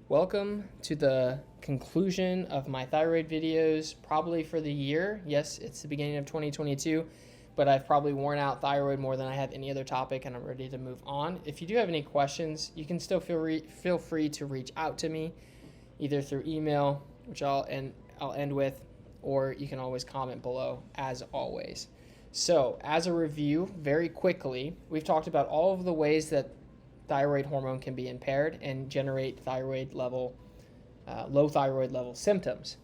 Welcome to the conclusion of my thyroid videos, probably for the year. Yes, it's the beginning of 2022, but I've probably worn out thyroid more than I have any other topic, and I'm ready to move on. If you do have any questions, you can still feel free to reach out to me, either through email, which I'll end with, or you can always comment below, as always. So, as a review, very quickly, we've talked about all of the ways that thyroid hormone can be impaired and generate low thyroid level symptoms.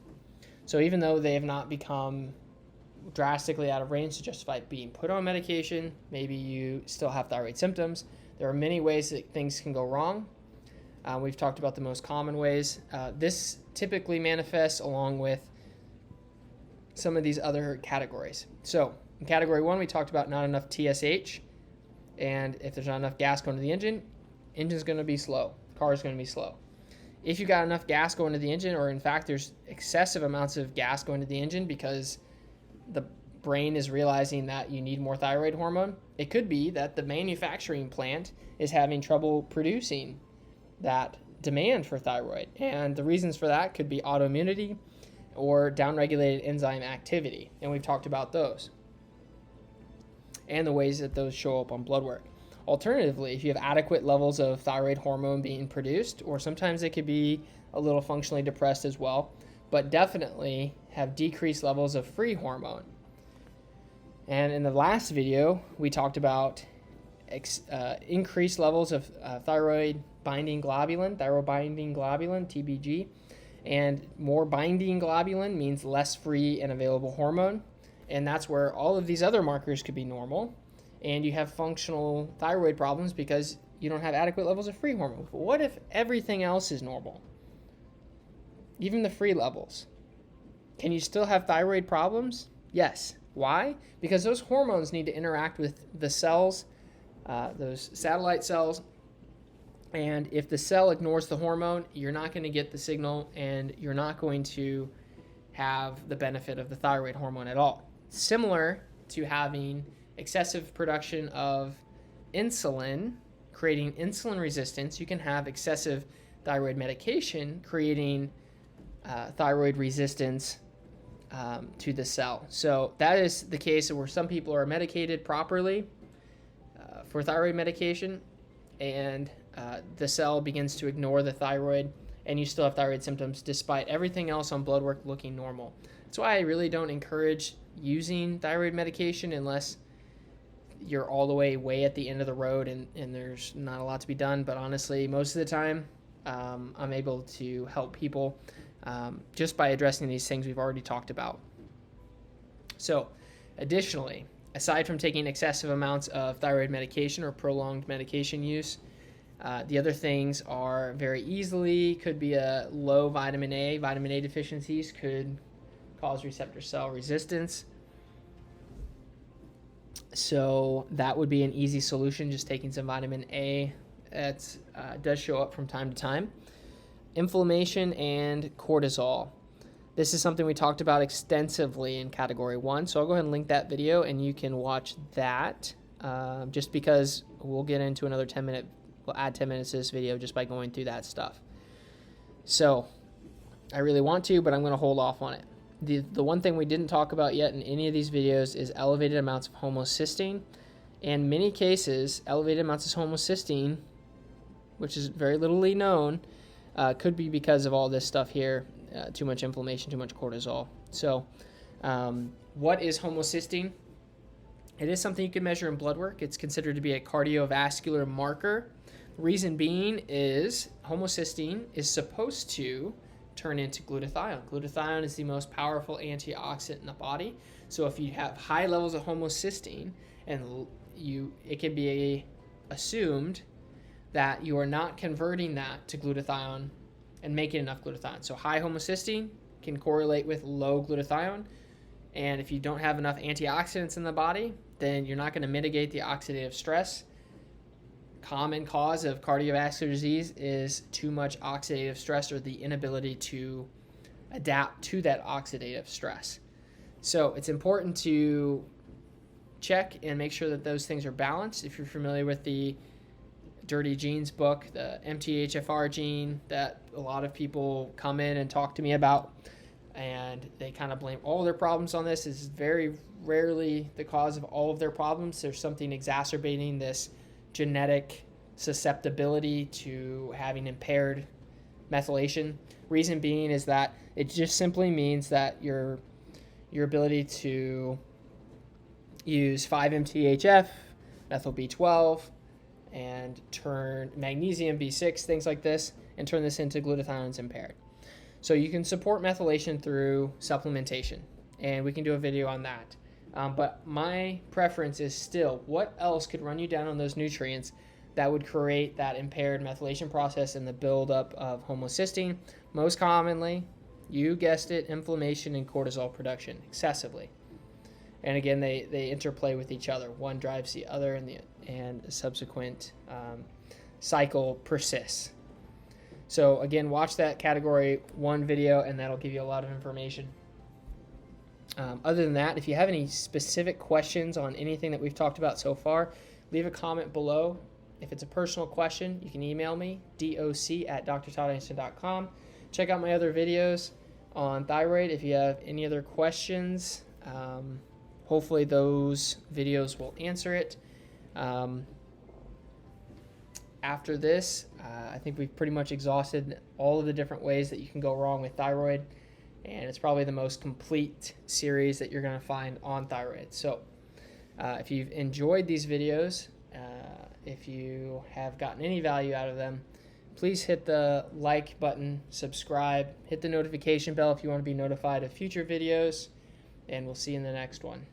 So even though they have not become drastically out of range to justify being put on medication, maybe you still have thyroid symptoms. There are many ways that things can go wrong. We've talked about the most common ways. This typically manifests along with some of these other categories. So in category 1, we talked about not enough TSH. And if there's not enough gas going to the engine's going to be slow. Car's going to be slow. If you got enough gas going to the engine, or in fact there's excessive amounts of gas going to the engine because the brain is realizing that you need more thyroid hormone, it could be that the manufacturing plant is having trouble producing that demand for thyroid. And the reasons for that could be autoimmunity or downregulated enzyme activity. And we've talked about those and the ways that those show up on blood work. Alternatively, if you have adequate levels of thyroid hormone being produced, or sometimes it could be a little functionally depressed as well, but definitely have decreased levels of free hormone. And in the last video, we talked about increased levels of thyroid binding globulin, TBG, and more binding globulin means less free and available hormone. And that's where all of these other markers could be normal, and you have functional thyroid problems because you don't have adequate levels of free hormone. But what if everything else is normal? Even the free levels. Can you still have thyroid problems? Yes. Why? Because those hormones need to interact with the cells, those satellite cells, and if the cell ignores the hormone, you're not going to get the signal, and you're not going to have the benefit of the thyroid hormone at all. Similar to having excessive production of insulin, creating insulin resistance, you can have excessive thyroid medication, creating thyroid resistance to the cell. So that is the case where some people are medicated properly for thyroid medication, and the cell begins to ignore the thyroid, and you still have thyroid symptoms despite everything else on blood work looking normal. That's why I really don't encourage using thyroid medication unless you're all the way at the end of the road and there's not a lot to be done. But honestly, most of the time, I'm able to help people just by addressing these things we've already talked about. So additionally, aside from taking excessive amounts of thyroid medication or prolonged medication use, the other things are very easily could be a low vitamin A. Vitamin A deficiencies could cause receptor cell resistance. So that would be an easy solution, just taking some vitamin A. That does show up from time to time. Inflammation and cortisol. This is something we talked about extensively in category 1. So I'll go ahead and link that video and you can watch that just because we'll get into another 10-minute. We'll add 10 minutes to this video just by going through that stuff. So I really want to, but I'm going to hold off on it. The one thing we didn't talk about yet in any of these videos is elevated amounts of homocysteine. In many cases, elevated amounts of homocysteine, which is very littly known, could be because of all this stuff here, too much inflammation, too much cortisol. So what is homocysteine? It is something you can measure in blood work. It's considered to be a cardiovascular marker. The reason being is homocysteine is supposed to turn into glutathione. Glutathione is the most powerful antioxidant in the body. So if you have high levels of homocysteine, and it can be assumed that you are not converting that to glutathione and making enough glutathione. So high homocysteine can correlate with low glutathione. And if you don't have enough antioxidants in the body, then you're not going to mitigate the oxidative stress. Common cause of cardiovascular disease is too much oxidative stress, or the inability to adapt to that oxidative stress. So it's important to check and make sure that those things are balanced. If you're familiar with the Dirty Genes book, the MTHFR gene that a lot of people come in and talk to me about, and they kind of blame all their problems on this. This is very rarely the cause of all of their problems. There's something exacerbating this genetic susceptibility to having impaired methylation. Reason being is that it just simply means that your ability to use 5-MTHF, methyl B12, and turn magnesium B6, things like this, and turn this into glutathione is impaired. So you can support methylation through supplementation, and we can do a video on that. But my preference is still, what else could run you down on those nutrients that would create that impaired methylation process and the buildup of homocysteine? Most commonly, you guessed it, inflammation and cortisol production excessively. And again, they interplay with each other. One drives the other, and the subsequent cycle persists. So again, watch that category 1 video, and that'll give you a lot of information. Other than that, if you have any specific questions on anything that we've talked about so far, leave a comment below. If it's a personal question, you can email me, doc@drtoddanderson.com. Check out my other videos on thyroid if you have any other questions. Hopefully those videos will answer it. After this, I think we've pretty much exhausted all of the different ways that you can go wrong with thyroid, and it's probably the most complete series that you're going to find on thyroid. So if you've enjoyed these videos, if you have gotten any value out of them, please hit the like button, subscribe, hit the notification bell if you want to be notified of future videos, and we'll see you in the next one.